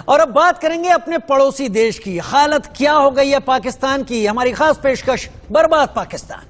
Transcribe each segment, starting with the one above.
और अब बात करेंगे अपने पड़ोसी देश की। हालत क्या हो गई है पाकिस्तान की, हमारी खास पेशकश बर्बाद पाकिस्तान।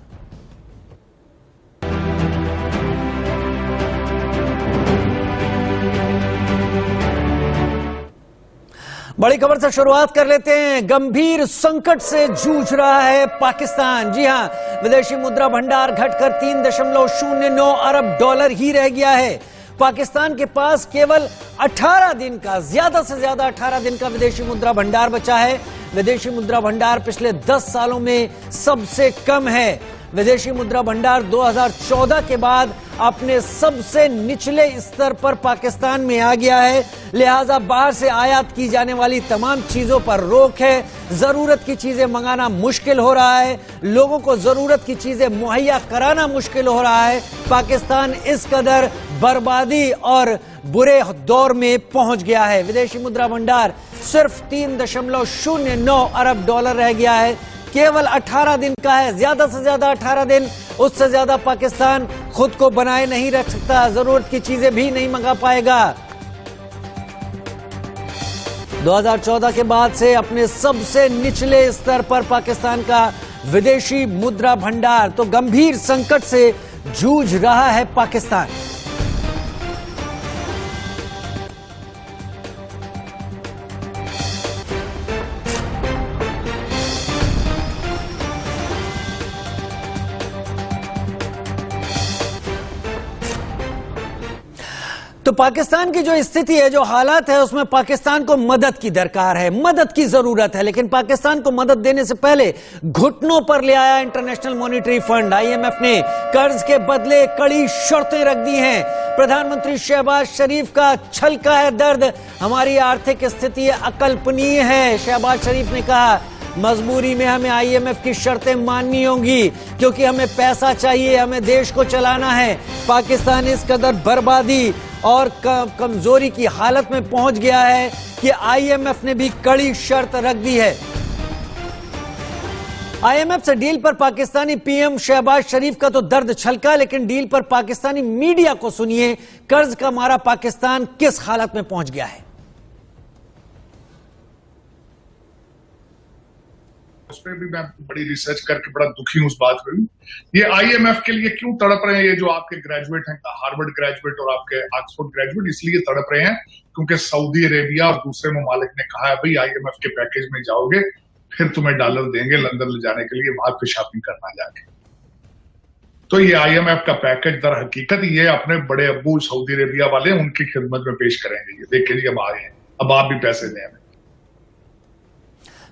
बड़ी खबर से शुरुआत कर लेते हैं। गंभीर संकट से जूझ रहा है पाकिस्तान। जी हां, विदेशी मुद्रा भंडार घटकर 3.09 अरब डॉलर ही रह गया है। पाकिस्तान के पास केवल 18 दिन का, ज्यादा से ज्यादा 18 दिन का विदेशी मुद्रा भंडार बचा है। विदेशी मुद्रा भंडार पिछले 10 सालों में सबसे कम है। विदेशी मुद्रा भंडार 2014 के बाद अपने सबसे निचले स्तर पर पाकिस्तान में आ गया है। लिहाजा बाहर से आयात की जाने वाली तमाम चीजों पर रोक है। जरूरत की चीजें मंगाना मुश्किल हो रहा है, लोगों को जरूरत की चीजें मुहैया कराना मुश्किल हो रहा है। पाकिस्तान इस कदर बर्बादी और बुरे दौर में पहुंच गया है। विदेशी मुद्रा भंडार सिर्फ 3.09 अरब डॉलर रह गया है। केवल 18 दिन का है, ज्यादा से ज्यादा 18 दिन। उससे ज्यादा पाकिस्तान खुद को बनाए नहीं रख सकता, जरूरत की चीजें भी नहीं मंगा पाएगा। 2014 के बाद से अपने सबसे निचले स्तर पर पाकिस्तान का विदेशी मुद्रा भंडार, तो गंभीर संकट से जूझ रहा है पाकिस्तान। तो पाकिस्तान की जो स्थिति है, जो हालात है, उसमें पाकिस्तान को मदद की दरकार है, मदद की जरूरत है। लेकिन पाकिस्तान को मदद देने से पहले घुटनों पर ले आया इंटरनेशनल मॉनिटरी फंड। आईएमएफ ने कर्ज के बदले कड़ी शर्तें रख दी हैं। प्रधानमंत्री शहबाज शरीफ का छलका है दर्द, हमारी आर्थिक स्थिति अकल्पनीय है। शहबाज शरीफ ने कहा, मजबूरी में हमें आईएमएफ की शर्तें माननी होंगी, क्योंकि हमें पैसा चाहिए, हमें देश को चलाना है। पाकिस्तान इस कदर बर्बादी और कमजोरी की हालत में पहुंच गया है कि आईएमएफ ने भी कड़ी शर्त रख दी है। आईएमएफ से डील पर पाकिस्तानी पीएम शहबाज शरीफ का तो दर्द छलका, लेकिन डील पर पाकिस्तानी मीडिया को सुनिए, कर्ज का मारा पाकिस्तान किस हालत में पहुंच गया है। उस पर भी मैं बड़ी रिसर्च करके बड़ा दुखी हूं उस बात पे। ये आईएमएफ के लिए क्यों तड़प रहे हैं? ये जो आपके ग्रेजुएट हैं, हार्वर्ड ग्रेजुएट और आपके ऑक्सफोर्ड ग्रेजुएट, इसलिए तड़प रहे हैं क्योंकि सऊदी अरेबिया और दूसरे ममालिक ने कहा है, भाई आईएमएफ के पैकेज में जाओगे फिर तुम्हें डॉलर देंगे लंदन ले जाने के लिए, वहां पे शॉपिंग करना जाके। तो ये आईएमएफ का पैकेज दर हकीकत ये अपने बड़े अब्बू सऊदी अरेबिया वाले उनकी खिदमत में पेश करेंगे। ये देखिए, अब आ रहे हैं, अब आप भी पैसे दें।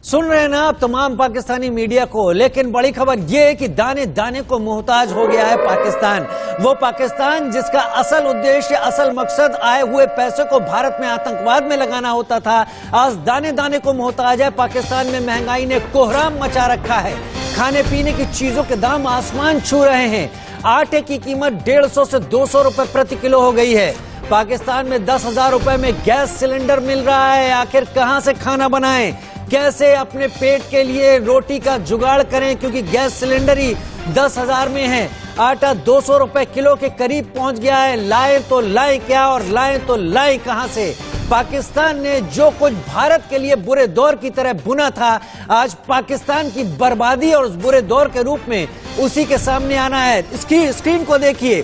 सुन रहे हैं ना आप तमाम पाकिस्तानी मीडिया को। लेकिन बड़ी खबर यह है कि दाने दाने को मोहताज हो गया है पाकिस्तान। वो पाकिस्तान जिसका असल उद्देश्य, असल मकसद आए हुए पैसे को भारत में आतंकवाद में लगाना होता था, आज दाने दाने को मोहताज है। पाकिस्तान में महंगाई ने कोहराम मचा रखा है। खाने पीने की चीजों के दाम आसमान छू रहे हैं। आटे की कीमत 150 से 200 रुपए प्रति किलो हो गई है। पाकिस्तान में 10,000 रुपए में गैस सिलेंडर मिल रहा है। आखिर कहां से खाना बनाएं, कैसे अपने पेट के लिए रोटी का जुगाड़ करें, क्योंकि गैस सिलेंडर ही 10,000 में है। आटा 200 रुपए किलो के करीब पहुंच गया है। लाएं तो लाएं क्या और लाएं तो लाएं कहां से? पाकिस्तान ने जो कुछ भारत के लिए बुरे दौर की तरह बुना था, आज पाकिस्तान की बर्बादी और उस बुरे दौर के रूप में उसी के सामने आना है। स्क्रीन को देखिए,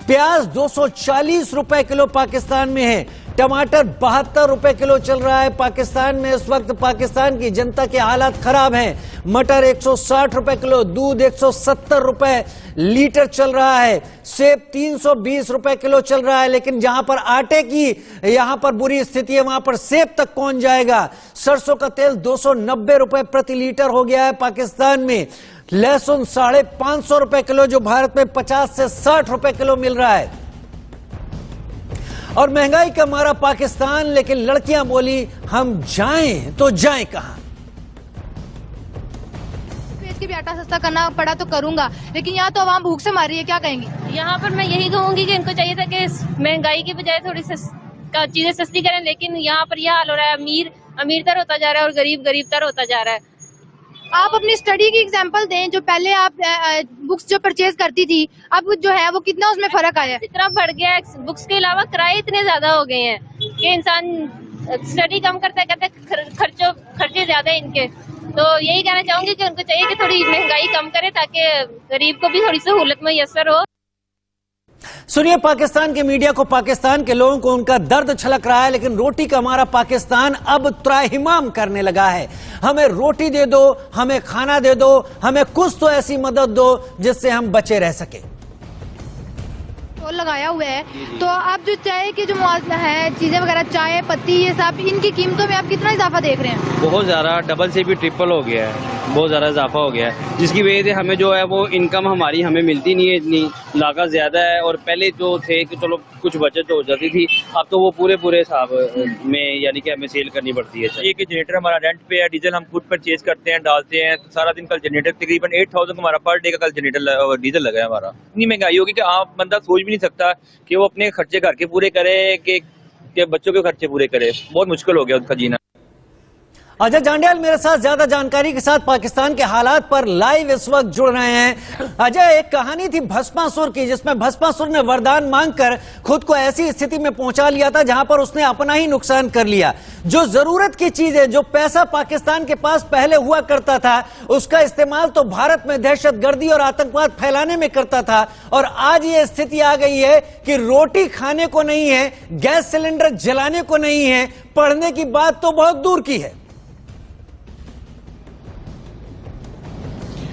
प्याज 240 रुपए किलो पाकिस्तान में है। टमाटर 72 रुपए किलो चल रहा है पाकिस्तान में। इस वक्त पाकिस्तान की जनता के हालात खराब हैं। मटर 160 रुपए किलो, दूध 170 रुपए लीटर चल रहा है। सेब 320 रुपए किलो चल रहा है। लेकिन जहां पर आटे की यहां पर बुरी स्थिति है, वहां पर सेब तक कौन जाएगा? सरसों का तेल 290 रुपए प्रति लीटर हो गया है पाकिस्तान में। लहसुन 550 रुपए किलो, जो भारत में 50 से 60 रुपए किलो मिल रहा है। और महंगाई का मारा पाकिस्तान। लेकिन लड़कियां बोली, हम जाएं तो जाएं कहां? के भी आटा सस्ता करना पड़ा तो करूंगा, लेकिन यहाँ तो आवाम भूख से मार रही है, क्या कहेंगी? यहाँ पर मैं यही कहूंगी कि इनको चाहिए था कि महंगाई की बजाय थोड़ी चीजें सस्ती करें, लेकिन यहाँ पर यह हाल हो रहा है, अमीर अमीरतर होता जा रहा है और गरीब गरीबतर होता जा रहा है। आप अपनी स्टडी की एग्जांपल दें, जो पहले आप बुक्स जो परचेज करती थी, अब जो है वो कितना उसमें फर्क आया है? इतना बढ़ गया है, बुक्स के अलावा किराए इतने ज्यादा हो गए हैं कि इंसान स्टडी कम करता है, कहते हैं खर्चे ज्यादा है इनके। तो यही कहना चाहूंगी कि उनको चाहिए कि थोड़ी महंगाई कम करे ताकि गरीब को भी थोड़ी सहूलत मुयस्सर हो। सुनिए, पाकिस्तान के मीडिया को, पाकिस्तान के लोगों को उनका दर्द छलक रहा है, लेकिन रोटी का हमारा पाकिस्तान अब त्राहिमाम करने लगा है। हमें रोटी दे दो, हमें खाना दे दो, हमें कुछ तो ऐसी मदद दो जिससे हम बचे रह सके। स्टॉल लगाया हुआ है, तो आप जो चाय के जो मुआवजा है, चीजें वगैरह, चाय पत्ती, ये सब इनकी कीमतों में आप कितना इजाफा देख रहे हैं? बहुत ज़्यादा, डबल से भी ट्रिपल हो गया है, बहुत ज़्यादा इजाफा हो गया है, जिसकी वजह से हमें जो है वो इनकम हमारी हमें मिलती नहीं है, इतनी लागत ज़्यादा है। और पहले जो थे कि चलो कुछ बचत हो जाती थी, अब तो वो पूरे हिसाब में यानी कि हमें सेल करनी पड़ती है। ये कि जनरेटर हमारा रेंट पे है, डीजल हम खुद परचेज करते हैं, डालते हैं, तो सारा दिन कल जनरेटर तकरीबन 8000 हमारा पर डे का कल जनरेटर डीजल लगा है हमारा। इतनी महंगाई होगी कि आप बंदा सोच भी नहीं सकता कि वो अपने खर्चे घर के पूरे करे कि बच्चों के खर्चे पूरे करे। बहुत मुश्किल हो गया उनका जीना। अजय जांडियाल मेरे साथ ज्यादा जानकारी के साथ पाकिस्तान के हालात पर लाइव इस वक्त जुड़ रहे हैं। अजय, एक कहानी थी भस्मासुर की, जिसमें भस्मासुर ने वरदान मांगकर खुद को ऐसी स्थिति में पहुंचा लिया था जहां पर उसने अपना ही नुकसान कर लिया। जो जरूरत की चीजें, जो पैसा पाकिस्तान के पास पहले हुआ करता था, उसका इस्तेमाल तो भारत में दहशतगर्दी और आतंकवाद फैलाने में करता था, और आज ये स्थिति आ गई है कि रोटी खाने को नहीं है, गैस सिलेंडर जलाने को नहीं है, पढ़ने की बात तो बहुत दूर की है।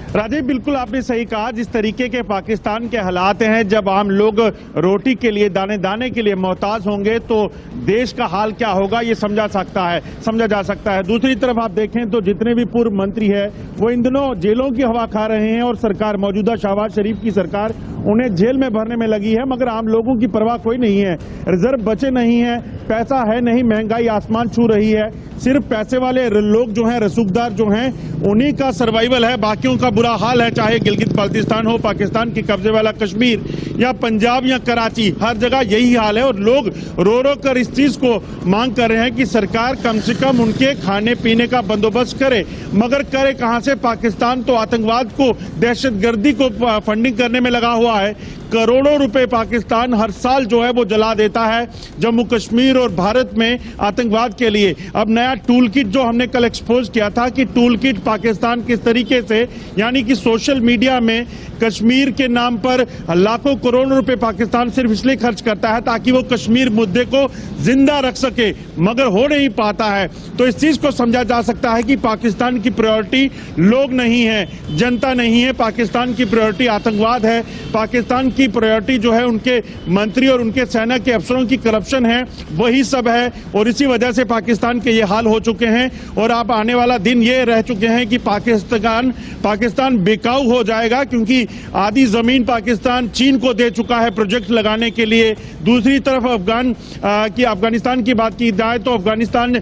राजीव, बिल्कुल आपने सही कहा। जिस तरीके के पाकिस्तान के हालात हैं, जब आम लोग रोटी के लिए, दाने दाने के लिए मोहताज होंगे तो देश का हाल क्या होगा ये समझा जा सकता है। दूसरी तरफ आप देखें तो जितने भी पूर्व मंत्री हैं वो इन दिनों जेलों की हवा खा रहे हैं, और सरकार, मौजूदा शहबाज शरीफ की सरकार, उन्हें जेल में भरने में लगी है, मगर आम लोगों की परवाह कोई नहीं है। रिजर्व बचे नहीं है, पैसा है नहीं, महंगाई आसमान छू रही है। सिर्फ पैसे वाले लोग जो हैं, रसूखदार जो हैं, उन्हीं का सर्वाइवल है, बाकियों का बुरा हाल है। चाहे गिलगित बाल्टिस्तान हो, पाकिस्तान के कब्जे वाला कश्मीर, या पंजाब या कराची, हर जगह यही हाल है। और लोग रो रो कर इस चीज को मांग कर रहे हैं कि सरकार कम से कम उनके खाने पीने का बंदोबस्त करे, मगर करे कहां से? पाकिस्तान तो आतंकवाद को, दहशतगर्दी को फंडिंग करने में लगा हुआ है। करोड़ों रुपए पाकिस्तान हर साल जो है वो जला देता है जम्मू कश्मीर और भारत में आतंकवाद के लिए। अब नया टूल किट जो हमने कल एक्सपोज किया था कि टूल किट पाकिस्तान किस तरीके से, यानी कि सोशल मीडिया में कश्मीर के नाम पर लाखों करोड़ों रुपए पाकिस्तान सिर्फ इसलिए खर्च करता है ताकि वो कश्मीर मुद्दे को जिंदा रख सके, मगर हो नहीं पाता है। तो इस चीज को समझा जा सकता है कि पाकिस्तान की प्रायोरिटी लोग नहीं है, जनता नहीं है, पाकिस्तान की प्रायोरिटी आतंकवाद है, पाकिस्तान की प्रायोरिटी जो है उनके मंत्री और उनके सेना के अफसरों की करप्शन है, वही सब है। और इसी वजह से पाकिस्तान के ये हाल हो चुके हैं। और अब आने वाला दिन ये रह चुके हैं कि पाकिस्तान बिकाऊ हो जाएगा, क्योंकि आधी जमीन पाकिस्तान चीन को दे चुका है प्रोजेक्ट लगाने के लिए। दूसरी तरफ अफगानिस्तान की बात की जाए तो अफगानिस्तान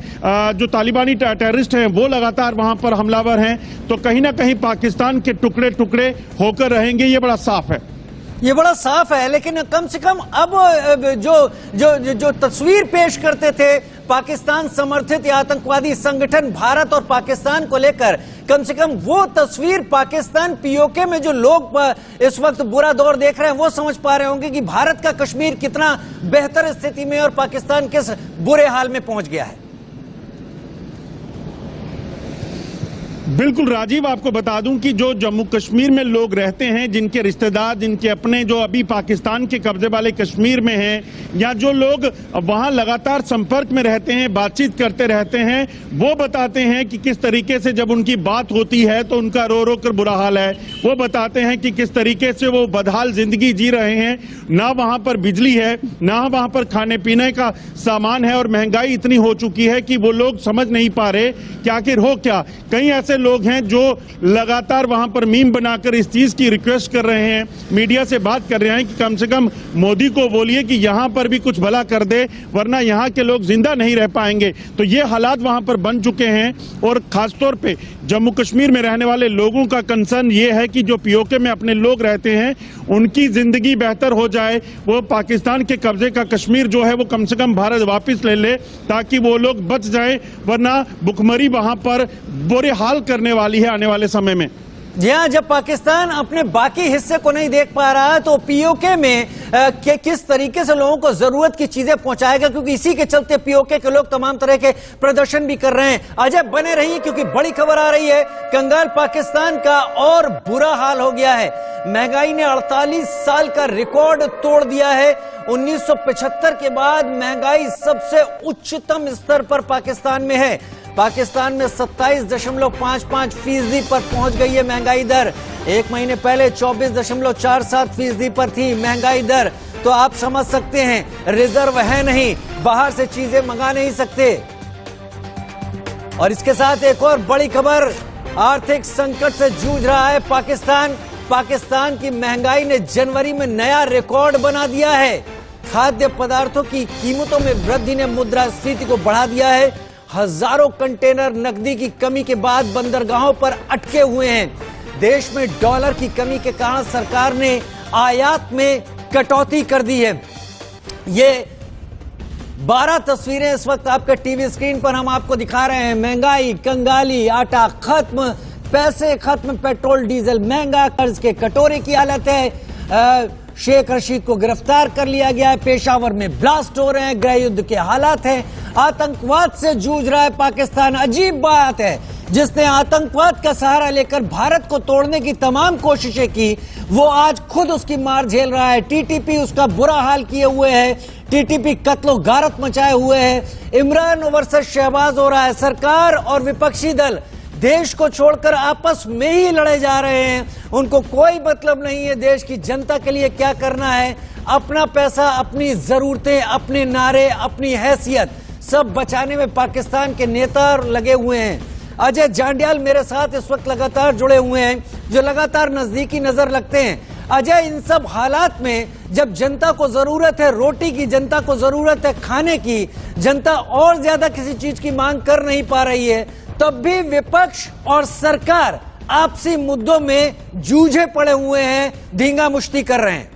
जो तालिबानी टेररिस्ट हैं वो लगातार वहां पर हमलावर हैं। तो कहीं ना कहीं पाकिस्तान के टुकड़े टुकड़े होकर रहेंगे, ये बड़ा साफ है। ये बड़ा साफ है, लेकिन कम से कम अब जो तस्वीर पेश करते थे पाकिस्तान समर्थित या आतंकवादी संगठन भारत और पाकिस्तान को लेकर, कम से कम वो तस्वीर पाकिस्तान पीओके में जो लोग इस वक्त बुरा दौर देख रहे हैं वो समझ पा रहे होंगे कि भारत का कश्मीर कितना बेहतर स्थिति में और पाकिस्तान किस बुरे हाल में पहुंच गया है। बिल्कुल राजीव, आपको बता दूं कि जो जम्मू कश्मीर में लोग रहते हैं, जिनके रिश्तेदार, जिनके अपने जो अभी पाकिस्तान के कब्जे वाले कश्मीर में हैं, या जो लोग वहां लगातार संपर्क में रहते हैं, बातचीत करते रहते हैं, वो बताते हैं कि किस तरीके से जब उनकी बात होती है तो उनका रो रो कर बुरा हाल है। वो बताते हैं कि किस तरीके से वो बदहाल जिंदगी जी रहे हैं, ना वहां पर बिजली है, ना वहां पर खाने पीने का सामान है, और महंगाई इतनी हो चुकी है कि वो लोग समझ नहीं पा रहे कि आखिर हो क्या। कई ऐसे लोग हैं जो लगातार वहां पर मीम बनाकर इस चीज की रिक्वेस्ट कर रहे हैं, मीडिया से बात कर रहे हैं कि कम से कम मोदी को बोलिए कि यहां पर भी कुछ भला कर दे, वरना यहां के लोग जिंदा नहीं रह पाएंगे। तो ये हालात वहां पर बन चुके हैं। और खासतौर पे जम्मू कश्मीर में रहने वाले लोगों का कंसर्न ये है कि जो पीओके में अपने लोग रहते हैं उनकी जिंदगी बेहतर हो जाए, वो पाकिस्तान के कब्जे का कश्मीर जो है वो कम से कम भारत वापस ले ले, ताकि वो लोग बच जाएं, वरना भुखमरी वहां पर बुरे हाल करने वाली है आने वाले समय में। जी हाँ, जब पाकिस्तान अपने बाकी हिस्से को नहीं देख पा रहा है तो पीओके में किस तरीके से लोगों को जरूरत की चीजें पहुंचाएगा, क्योंकि इसी के चलते पीओके के लोग तमाम तरह के प्रदर्शन भी कर रहे हैं। अजय बने रहिए, क्योंकि बड़ी खबर आ रही है, कंगाल पाकिस्तान का और बुरा हाल हो गया है। महंगाई ने 48 साल का रिकॉर्ड तोड़ दिया है। 1975 के बाद महंगाई सबसे उच्चतम स्तर पर पाकिस्तान में है। पाकिस्तान में 27.55% पर पहुंच गई है महंगाई दर। एक महीने पहले 24.47% पर थी महंगाई दर। तो आप समझ सकते हैं, रिजर्व है नहीं, बाहर से चीजें मंगा नहीं सकते। और इसके साथ एक और बड़ी खबर, आर्थिक संकट से जूझ रहा है पाकिस्तान। पाकिस्तान की महंगाई ने जनवरी में नया रिकॉर्ड बना दिया है। खाद्य पदार्थों की कीमतों में वृद्धि ने मुद्रास्फीति को बढ़ा दिया है। हजारों कंटेनर नकदी की कमी के बाद बंदरगाहों पर अटके हुए हैं। देश में डॉलर की कमी के कारण सरकार ने आयात में कटौती कर दी है। ये 12 तस्वीरें इस वक्त आपके टीवी स्क्रीन पर हम आपको दिखा रहे हैं। महंगाई, कंगाली, आटा खत्म, पैसे खत्म, पेट्रोल डीजल महंगा, कर्ज के कटोरे की हालत है। शेख रशीद को गिरफ्तार कर लिया गया है। पेशावर में ब्लास्ट हो रहे हैं, गृह युद्ध के हालात हैं। आतंकवाद से जूझ रहा है पाकिस्तान। अजीब बात है, जिसने आतंकवाद का सहारा लेकर भारत को तोड़ने की तमाम कोशिशें की, वो आज खुद उसकी मार झेल रहा है। टीटीपी उसका बुरा हाल किए हुए है। टीटीपी कत्लो गारत मचाए हुए है। इमरान वर्सेस शहबाज हो रहा है। सरकार और विपक्षी दल देश को छोड़कर आपस में ही लड़े जा रहे हैं। उनको कोई मतलब नहीं है देश की जनता के लिए क्या करना है। अपना पैसा, अपनी जरूरतें, अपने नारे, अपनी हैसियत सब बचाने में पाकिस्तान के नेता लगे हुए हैं। अजय जांडियाल मेरे साथ इस वक्त लगातार जुड़े हुए हैं, जो लगातार नजदीकी नजर लगते हैं। अजय, इन सब हालात में जब जनता को जरूरत है रोटी की, जनता को जरूरत है खाने की, जनता और ज्यादा किसी चीज की मांग कर नहीं पा रही है, तब भी विपक्ष और सरकार आपसी मुद्दों में जूझे पड़े हुए हैं, धींगा मुश्ती कर रहे हैं।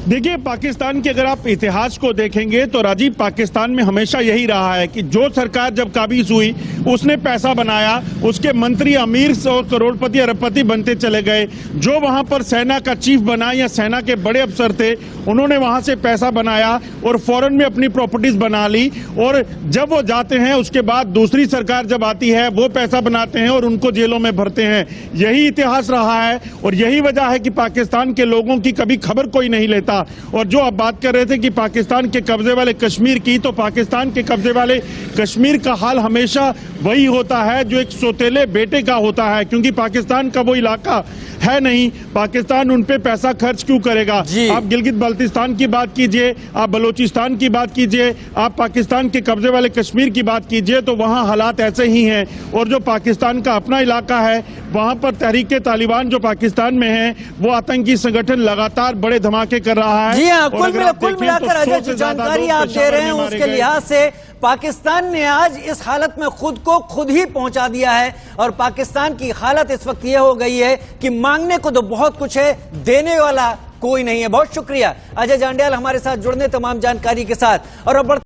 देखिए, पाकिस्तान के अगर आप इतिहास को देखेंगे तो राजीव, पाकिस्तान में हमेशा यही रहा है कि जो सरकार जब काबिज हुई उसने पैसा बनाया, उसके मंत्री अमीर और करोड़पति अरबपति बनते चले गए। जो वहां पर सेना का चीफ बना या सेना के बड़े अफसर थे, उन्होंने वहां से पैसा बनाया और फौरन में अपनी प्रॉपर्टीज बना ली। और जब वो जाते हैं उसके बाद दूसरी सरकार जब आती है वो पैसा बनाते हैं और उनको जेलों में भरते हैं। यही इतिहास रहा है और यही वजह है कि पाकिस्तान के लोगों की कभी खबर कोई नहीं लेता। और जो आप बात कर रहे थे कि पाकिस्तान के कब्जे वाले कश्मीर की, तो पाकिस्तान के कब्जे वाले कश्मीर का हाल हमेशा वही होता है जो एक सौतेले बेटे का होता है, क्योंकि पाकिस्तान का वो इलाका है नहीं। पाकिस्तान उन पे पैसा खर्च क्यों करेगा? आप गिलगित बाल्टिस्तान की बात कीजिए, आप बलोचिस्तान की बात कीजिए, आप पाकिस्तान के कब्जे वाले कश्मीर की बात कीजिए, तो वहां हालात ऐसे ही हैं। और जो पाकिस्तान का अपना इलाका है, वहां पर तहरीक-ए-तालिबान जो पाकिस्तान में है, वो आतंकी संगठन लगातार बड़े धमाके कर रहा है। जी हाँ, कुल मिलाकर अजय जो जानकारी आप दे रहे हैं उसके लिहाज से पाकिस्तान ने आज इस हालत में खुद को खुद ही पहुंचा दिया है। और पाकिस्तान की हालत इस वक्त यह हो गई है कि मांगने को तो बहुत कुछ है, देने वाला कोई नहीं है। बहुत शुक्रिया अजय जांडियाल हमारे साथ जुड़ने, तमाम जानकारी के साथ। और अब